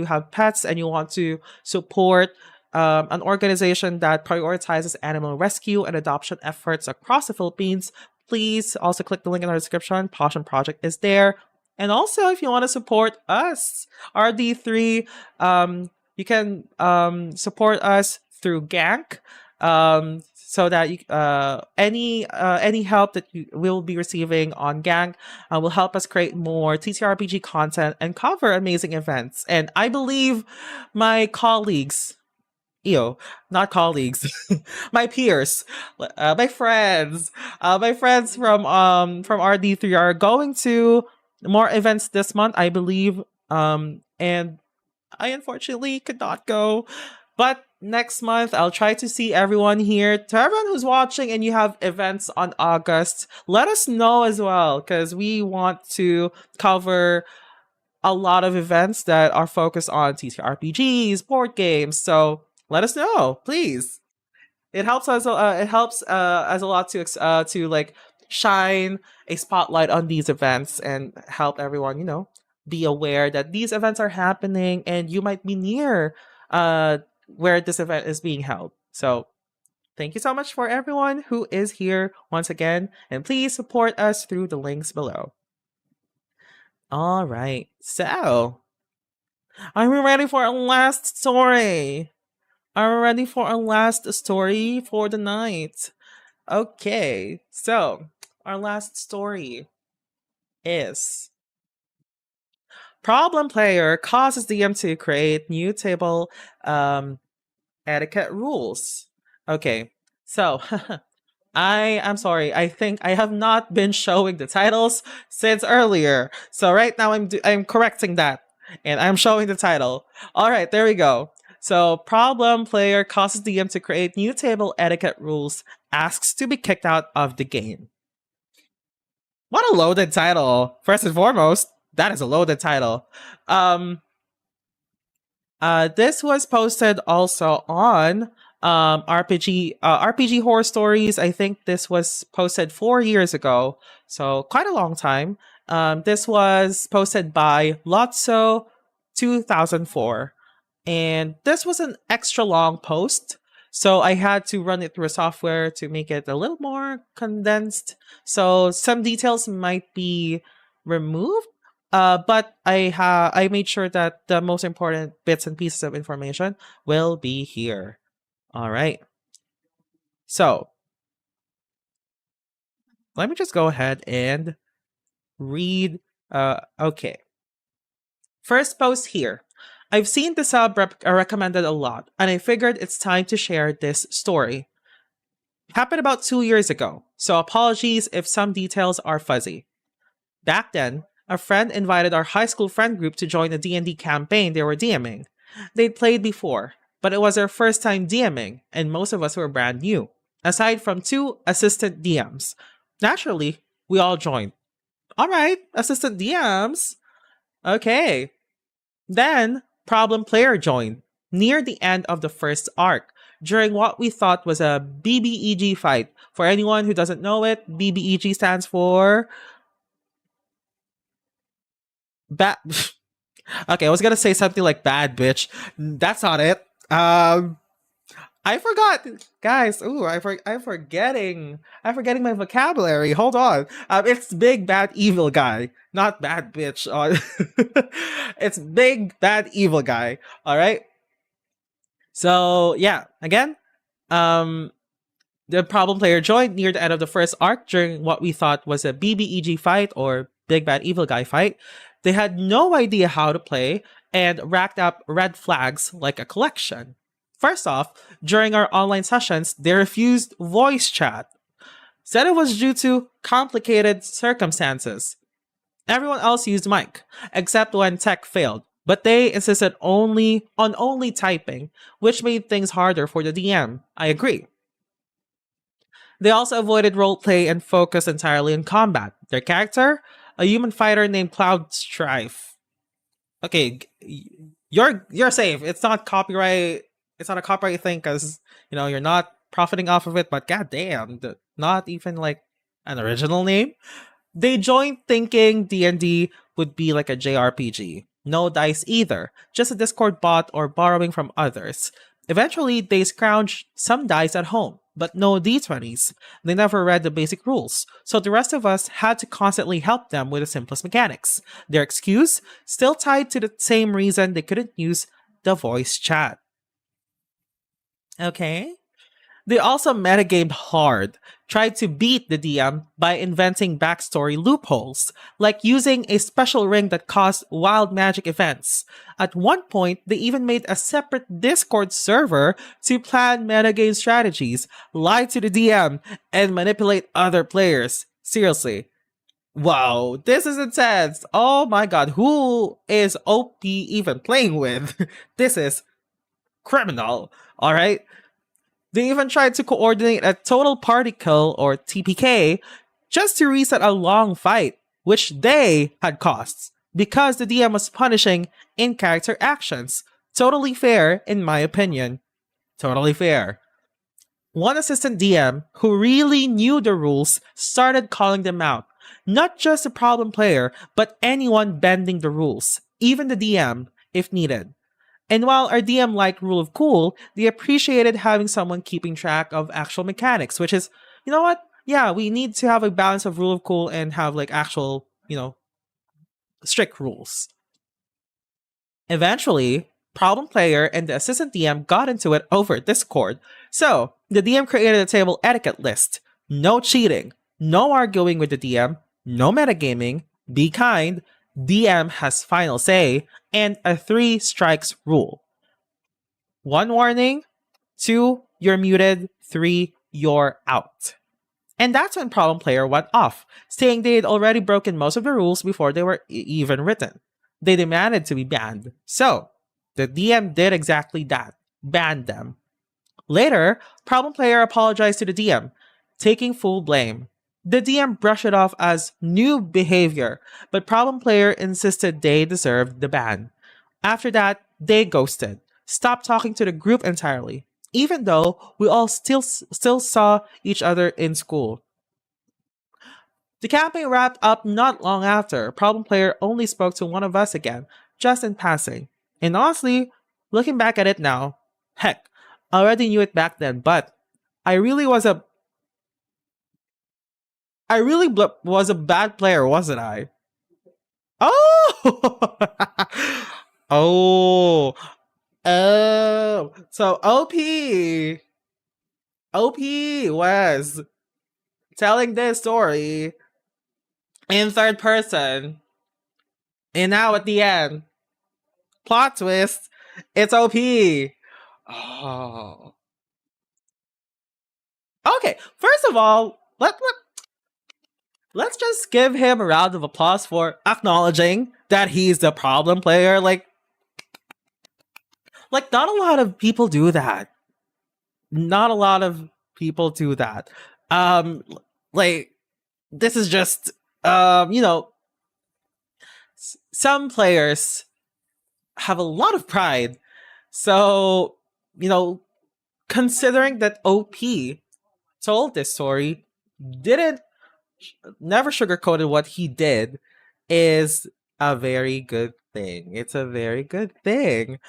have pets and you want to support an organization that prioritizes animal rescue and adoption efforts across the Philippines, please also click the link in our description. Passion Project is there. And also, if you want to support us, RD3, you can support us through GANK, so that any help that you will be receiving on GANK will help us create more TTRPG content and cover amazing events. And I believe my colleagues, not colleagues, my peers, my friends from RD3 are going to more events this month, I believe. And I unfortunately could not go, but next month I'll try to see everyone here. To everyone who's watching and you have events on August, let us know as well, because we want to cover a lot of events that are focused on TTRPGs, board games. So let us know, please. It helps us. It helps us a lot to like shine a spotlight on these events and help everyone, be aware that these events are happening and you might be near where this event is being held. So thank you so much for everyone who is here once again, and please support us through the links below. All right, so are we ready for our last story? Are we ready for our last story for the night? Okay, so our last story is Problem Player causes DM to create new table etiquette rules. Okay, so I'm sorry. I think I have not been showing the titles since earlier. So right now I'm correcting that, and I'm showing the title. All right, there we go. So Problem Player causes DM to create new table etiquette rules, asks to be kicked out of the game. What a loaded title! First and foremost, that is a loaded title. This was posted also on RPG Horror Stories. I think this was posted 4 years ago, so quite a long time. This was posted by Lotso 2004, and this was an extra long post. So I had to run it through a software to make it a little more condensed. So some details might be removed, but I made sure that the most important bits and pieces of information will be here. All right. So let me just go ahead and read. Okay. First post here. I've seen the sub recommended a lot, and I figured it's time to share this story. Happened about 2 years ago, so apologies if some details are fuzzy. Back then, a friend invited our high school friend group to join a D&D campaign they were DMing. They'd played before, but it was their first time DMing, and most of us were brand new, aside from 2 assistant DMs. Naturally, we all joined. Alright, assistant DMs. Okay. Then, Problem Player joined, near the end of the first arc, during what we thought was a BBEG fight. For anyone who doesn't know it, BBEG stands for bad. Okay, I was gonna say something like bad bitch. That's not it. I forgot, guys. Ooh, I'm forgetting. I'm forgetting my vocabulary. Hold on. It's big bad evil guy, not bad bitch. It's big bad evil guy. All right. So yeah, again, um, the problem player joined near the end of the first arc during what we thought was a BBEG fight or big bad evil guy fight. They had no idea how to play and racked up red flags like a collection. First off, during our online sessions, they refused voice chat. Said it was due to complicated circumstances. Everyone else used mic, except when tech failed, but they insisted only typing, which made things harder for the DM. I agree. They also avoided roleplay and focused entirely on combat. Their character, a human fighter named Cloud Strife. Okay, you're safe. It's not copyright. It's not a copyright thing because you're not profiting off of it. But goddamn, not even like an original name. They joined thinking D&D would be like a JRPG. No dice either, just a Discord bot or borrowing from others. Eventually, they scrounged some dice at home, but no D20s. They never read the basic rules, so the rest of us had to constantly help them with the simplest mechanics. Their excuse, still tied to the same reason they couldn't use the voice chat. Okay. They also metagamed hard, tried to beat the DM by inventing backstory loopholes, like using a special ring that caused wild magic events. At one point, they even made a separate Discord server to plan metagame strategies, lie to the DM, and manipulate other players. Seriously. Wow, this is intense. Oh my god, who is OP even playing with? This is criminal, alright? They even tried to coordinate a total party kill, or TPK, just to reset a long fight, which they had costs, because the DM was punishing in-character actions. Totally fair, in my opinion. Totally fair. One assistant DM, who really knew the rules, started calling them out. Not just the problem player, but anyone bending the rules, even the DM, if needed. And while our DM liked Rule of Cool, they appreciated having someone keeping track of actual mechanics, which is, you know what? Yeah, we need to have a balance of Rule of Cool and have like actual, strict rules. Eventually, Problem Player and the assistant DM got into it over Discord. So, the DM created a table etiquette list. No cheating, no arguing with the DM, no metagaming, be kind, DM has final say, and a 3 strikes rule. 1 warning, 2 you're muted, 3 you're out. And that's when Problem Player went off, saying they had already broken most of the rules before they were even written. They demanded to be banned. So, the DM did exactly that, banned them. Later, Problem Player apologized to the DM, taking full blame. The DM brushed it off as new behavior, but Problem Player insisted they deserved the ban. After that, they ghosted, stopped talking to the group entirely, even though we all still saw each other in school. The campaign wrapped up not long after. Problem Player only spoke to one of us again, just in passing. And honestly, looking back at it now, heck, I already knew it back then, but I really was a was a bad player, wasn't I? Oh! Oh! Oh! So OP was telling this story in third person. And now at the end, plot twist, it's OP. Oh. Okay, first of all, let's just give him a round of applause for acknowledging that he's the problem player. Like not a lot of people do that. Not a lot of people do that. Um, like this is just some players have a lot of pride. So, considering that OP told this story, didn't never sugarcoated what he did, is a very good thing. It's a very good thing.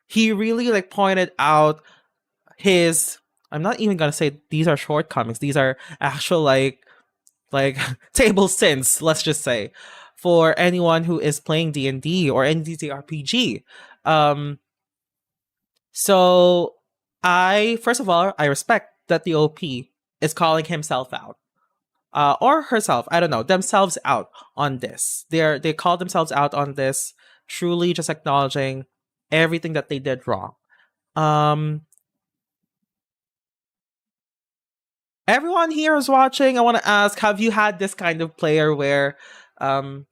He really like pointed out his, I'm not even gonna say these are shortcomings. These are actual like table sins, let's just say, for anyone who is playing D&D or any TTRPG. Um so I, first of all, I respect that the OP is calling himself out. Or herself, I don't know, themselves out on this. They call themselves out on this, truly just acknowledging everything that they did wrong. Um Everyone here is watching. I want to ask, have you had this kind of player where um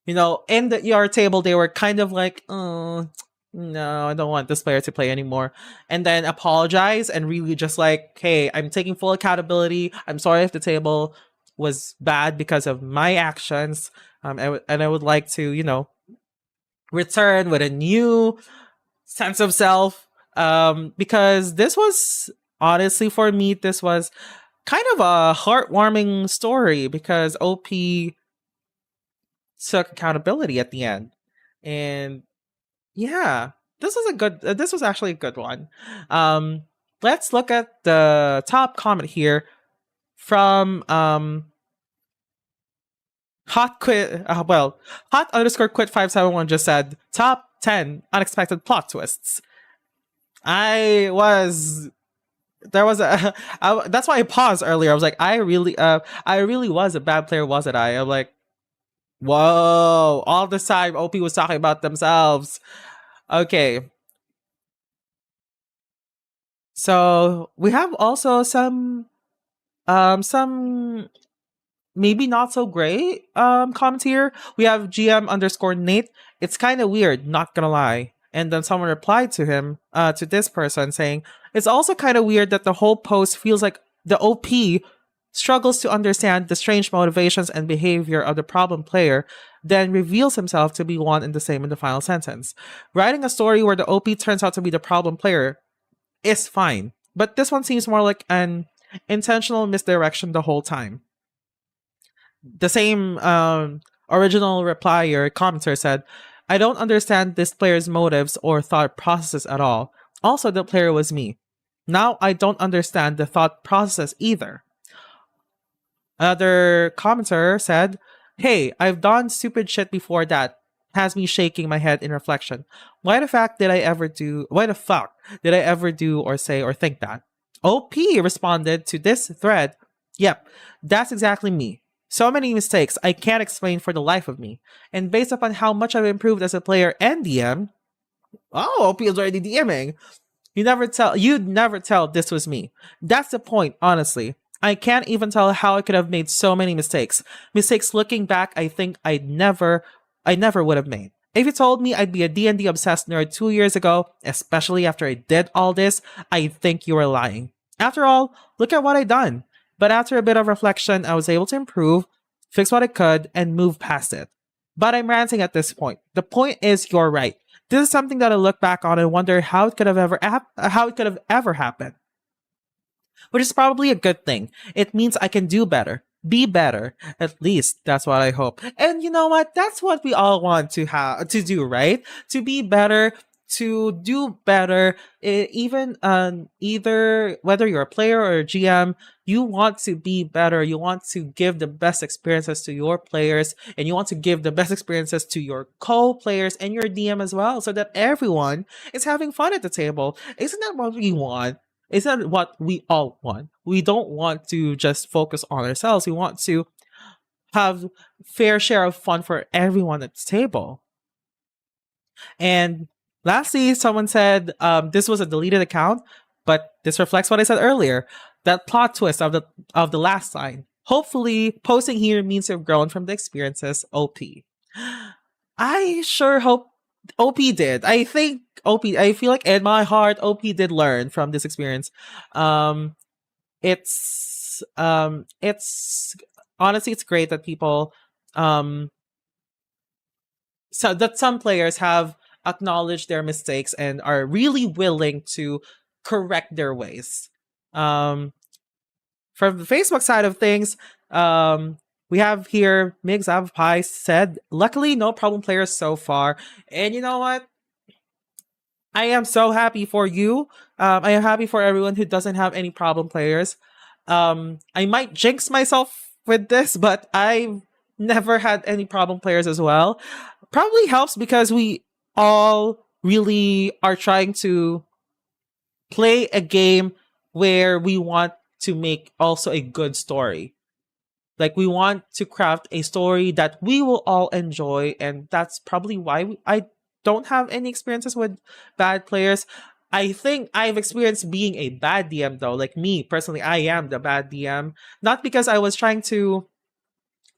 in your table they were kind of like, oh, no, I don't want this player to play anymore, and then apologize and really just like, hey, I'm taking full accountability. I'm sorry if the table was bad because of my actions. And I would like to, return with a new sense of self. Because this was, honestly, for me, this was kind of a heartwarming story because OP took accountability at the end. And yeah, this was actually a good one. Let's look at the top comment here from hot underscore quit 571 just said top 10 unexpected plot twists. I was there was a that's why I paused earlier. I was like, I really was a bad player, wasn't I? I'm like, whoa, all this time OP was talking about themselves. Okay. So we have also some maybe not so great comments here. We have GM underscore Nate. It's kind of weird, not gonna lie. And then someone replied to him, to this person, saying, it's also kind of weird that the whole post feels like the OP struggles to understand the strange motivations and behavior of the problem player, then reveals himself to be one and the same in the final sentence. Writing a story where the OP turns out to be the problem player is fine, but this one seems more like an intentional misdirection the whole time. The same original replier commenter said, I don't understand this player's motives or thought processes at all. Also, the player was me. Now I don't understand the thought process either. Another commenter said, hey, I've done stupid shit before that has me shaking my head in reflection. Why the fuck did I ever do or say or think that? OP responded to this thread, yep, that's exactly me. So many mistakes I can't explain for the life of me. And based upon how much I've improved as a player and DM, OP is already DMing. You'd never tell this was me. That's the point, honestly. I can't even tell how I could have made so many mistakes. Mistakes looking back, I think I never would have made. If you told me I'd be a D&D obsessed nerd 2 years ago, especially after I did all this, I think you were lying. After all, look at what I done. But after a bit of reflection, I was able to improve, fix what I could, and move past it. But I'm ranting at this point. The point is, you're right. This is something that I look back on and wonder how it could have ever happened. Which is probably a good thing. It means I can do better. Be better. At least that's what I hope. And you know what? That's what we all want to do, right? To be better, to do better. Even either whether you're a player or a GM, you want to be better. You want to give the best experiences to your players, and you want to give the best experiences to your co-players and your DM as well, so that everyone is having fun at the table. Isn't that what we want? Is that what we all want? We don't want to just focus on ourselves. We want to have fair share of fun for everyone at the table. And lastly, someone said this was a deleted account, but this reflects what I said earlier. That plot twist of the last line. Hopefully, posting here means you've grown from the experiences. OP. I sure hope OP did. I think I feel like in my heart, OP did learn from this experience. It's honestly, it's great that people, so that some players have acknowledged their mistakes and are really willing to correct their ways. Um, from the Facebook side of things, we have here Migs Avpai said, luckily no problem players so far. And you know what? I am so happy for you. I am happy for everyone who doesn't have any problem players. I might jinx myself with this, but I've never had any problem players as well. Probably helps because we all really are trying to play a game where we want to make also a good story. Like we want to craft a story that we will all enjoy, and that's probably why I don't have any experiences with bad players. I think I've experienced being a bad DM though. Like me personally, I am the bad DM. Not because I was trying to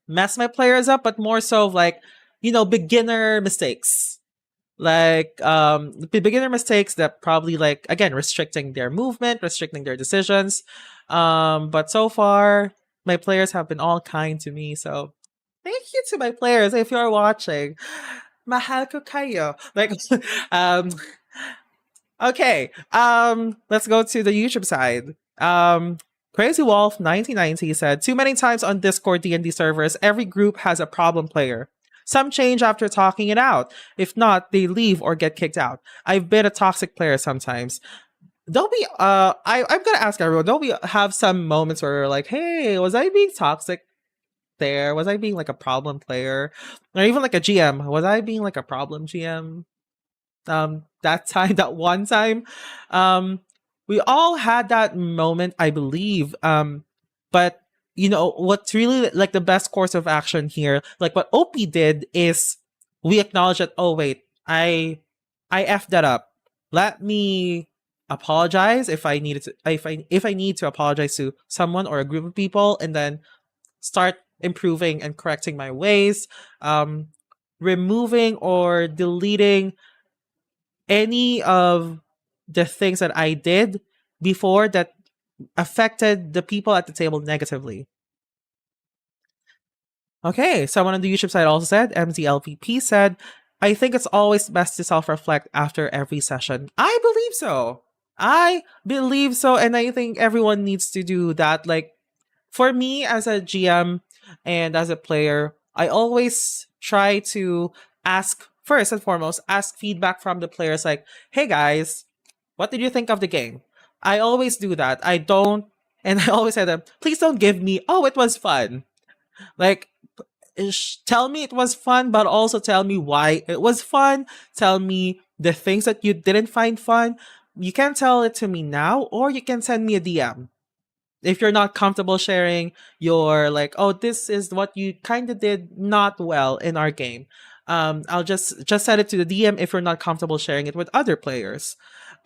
mess my players up, but more so of like, beginner mistakes. Like the beginner mistakes that probably like again restricting their movement, restricting their decisions. But so far my players have been all kind to me. So thank you to my players if you're watching. Mahal ko kayo. Like um okay. Let's go to the YouTube side. Crazy Wolf 1990 said, too many times on Discord D&D servers, every group has a problem player. Some change after talking it out. If not, they leave or get kicked out. I've been a toxic player sometimes. Don't be I'm gonna ask everyone, don't we have some moments where we're like, hey, was I being toxic there? Was I being like a problem player? Or even like a GM. Was I being like a problem GM? That time, that one time. We all had that moment, I believe. But what's really like the best course of action here, like what OP did is we acknowledge that, oh wait, I effed that up. Let me apologize if I needed to if I need to apologize to someone or a group of people, and then start improving and correcting my ways. Removing or deleting any of the things that I did before that affected the people at the table negatively. Okay, someone on the YouTube side also said, MZLPP said, I think it's always best to self-reflect after every session. I believe so. I believe so, and I think everyone needs to do that. Like, for me as a GM and as a player, I always try to ask, first and foremost, ask feedback from the players like, hey guys, what did you think of the game? I always do that. I don't, and I always say to them, please don't give me, oh, it was fun. Like, tell me it was fun, but also tell me why it was fun. Tell me the things that you didn't find fun. You can tell it to me now, or you can send me a DM. If you're not comfortable sharing your like, oh, this is what you kind of did not well in our game. I'll just send it to the DM if you're not comfortable sharing it with other players.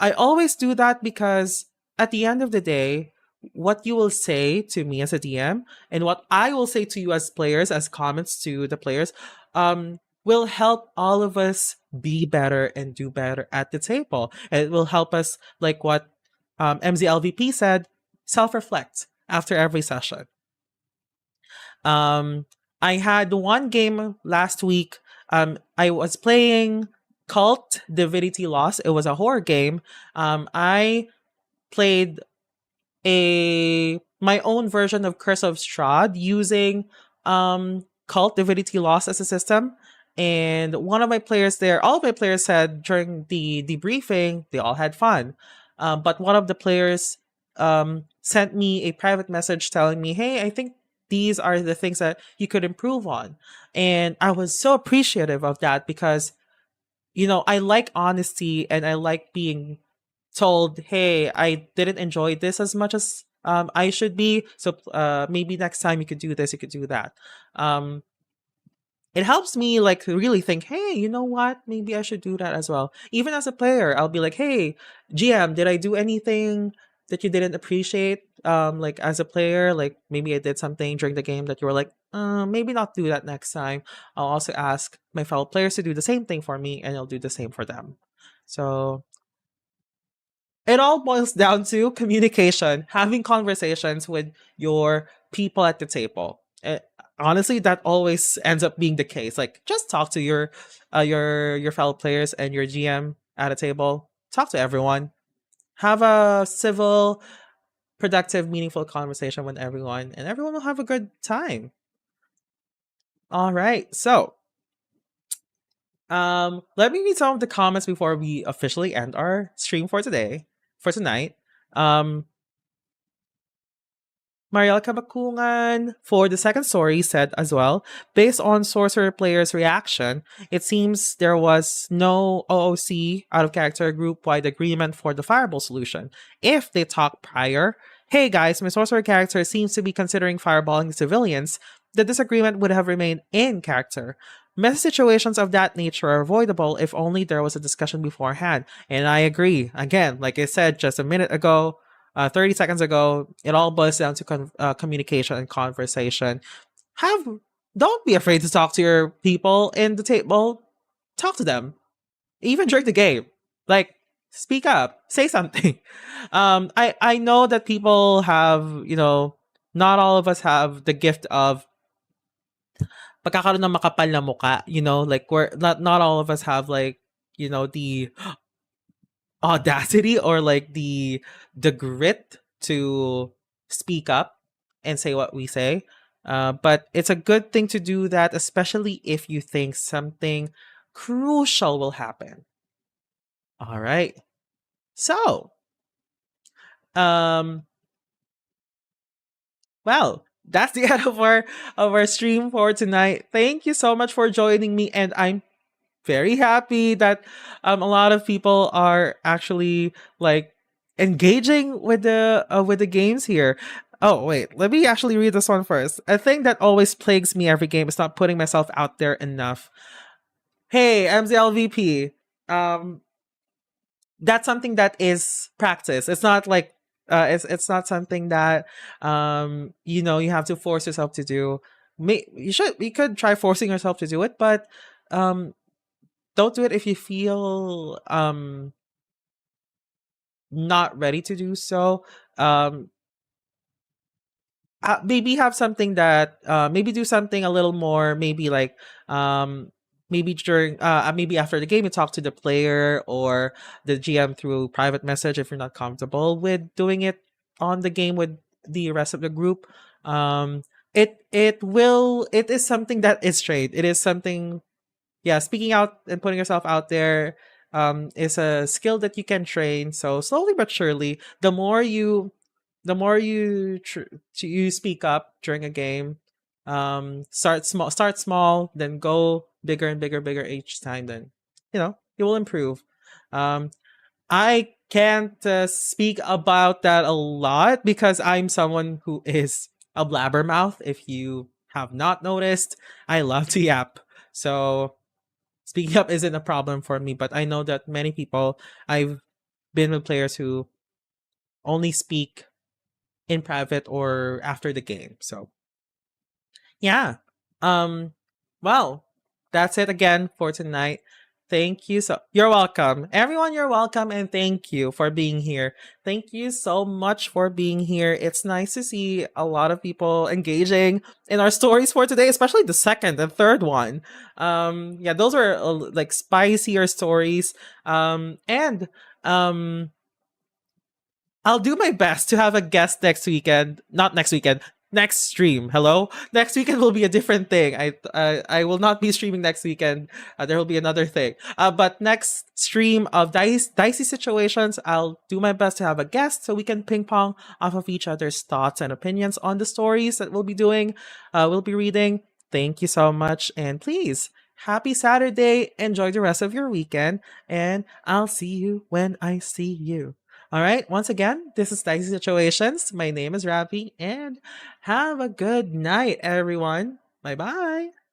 I always do that because at the end of the day, what you will say to me as a DM and what I will say to you as players, as comments to the players, will help all of us be better and do better at the table. And it will help us, like what MZLVP said, self-reflect after every session. I had one game last week. I was playing Cult Divinity Lost. It was a horror game. I played my own version of Curse of Strahd using Cult Divinity Lost as a system. And one of my players there, all of my players said during the debriefing, they all had fun. But one of the players sent me a private message telling me, hey, I think these are the things that you could improve on. And I was so appreciative of that because, I like honesty and I like being told, hey, I didn't enjoy this as much as I should be. So maybe next time you could do this, you could do that. It helps me like really think, hey, you know what? Maybe I should do that as well. Even as a player, I'll be like, hey, GM, did I do anything that you didn't appreciate? Like as a player, like maybe I did something during the game that you were like, maybe not do that next time. I'll also ask my fellow players to do the same thing for me, and I'll do the same for them. So it all boils down to communication, having conversations with your people at the table. Honestly, that always ends up being the case. Like, just talk to your fellow players and your GM at a table. Talk to everyone. Have a civil, productive, meaningful conversation with everyone, and everyone will have a good time. All right. So, let me read some of the comments before we officially end our stream for tonight. Um, Mariel Kabakungan for the second story said as well, based on sorcerer player's reaction, it seems there was no OOC out of character group wide agreement for the fireball solution. If they talked prior, hey guys, my sorcerer character seems to be considering fireballing civilians, the disagreement would have remained in character. Messy situations of that nature are avoidable if only there was a discussion beforehand. And I agree. Again, like I said just a minute ago, 30 seconds ago, it all boils down to communication and conversation. Have Don't be afraid to talk to your people in the table. Talk to them, even during the game. Like, speak up, say something. I know that people have, not all of us have the gift of pagkakaroon ng makapal na muka. Like we're not all of us have like the audacity or like the grit to speak up and say what we say. But it's a good thing to do that, especially if you think something crucial will happen. All right. So, um, well, that's the end of our stream for tonight. Thank you so much for joining me, and I'm very happy that a lot of people are actually like engaging with the games here. Oh wait, let me actually read this one first. A thing that always plagues me every game is not putting myself out there enough. Hey, MZLVP. Um, that's something that is practice. It's not like it's not something that you have to force yourself to do. You could try forcing yourself to do it, but um don't do it if you feel not ready to do so. um Maybe have something that maybe do something a little more, maybe like maybe during maybe after the game you talk to the player or the GM through private message if you're not comfortable with doing it on the game with the rest of the group. It is something that is trade. It is something, yeah, speaking out and putting yourself out there is a skill that you can train. So slowly but surely, the more you speak up during a game, start small, then go bigger and bigger, bigger each time. Then you will improve. Um, I can't speak about that a lot because I'm someone who is a blabbermouth. If you have not noticed, I love to yap. So speaking up isn't a problem for me, but I know that many people, I've been with players who only speak in private or after the game. So yeah. Um well, that's it again for tonight. Thank you. So you're welcome. Everyone, you're welcome, and thank you for being here. Thank you so much for being here. It's nice to see a lot of people engaging in our stories for today, especially the second and third one. Yeah, those are like spicier stories. And I'll do my best to have a guest next weekend. Not next weekend. Next stream. Hello. Next weekend will be a different thing. I will not be streaming next weekend. There will be another thing. But next stream of Dicey Situations, I'll do my best to have a guest so we can ping pong off of each other's thoughts and opinions on the stories that we'll be doing. We'll be reading. Thank you so much, and please, happy Saturday. Enjoy the rest of your weekend, and I'll see you when I see you. All right. Once again, this is Dicey Situations. My name is Ravi, and have a good night, everyone. Bye bye.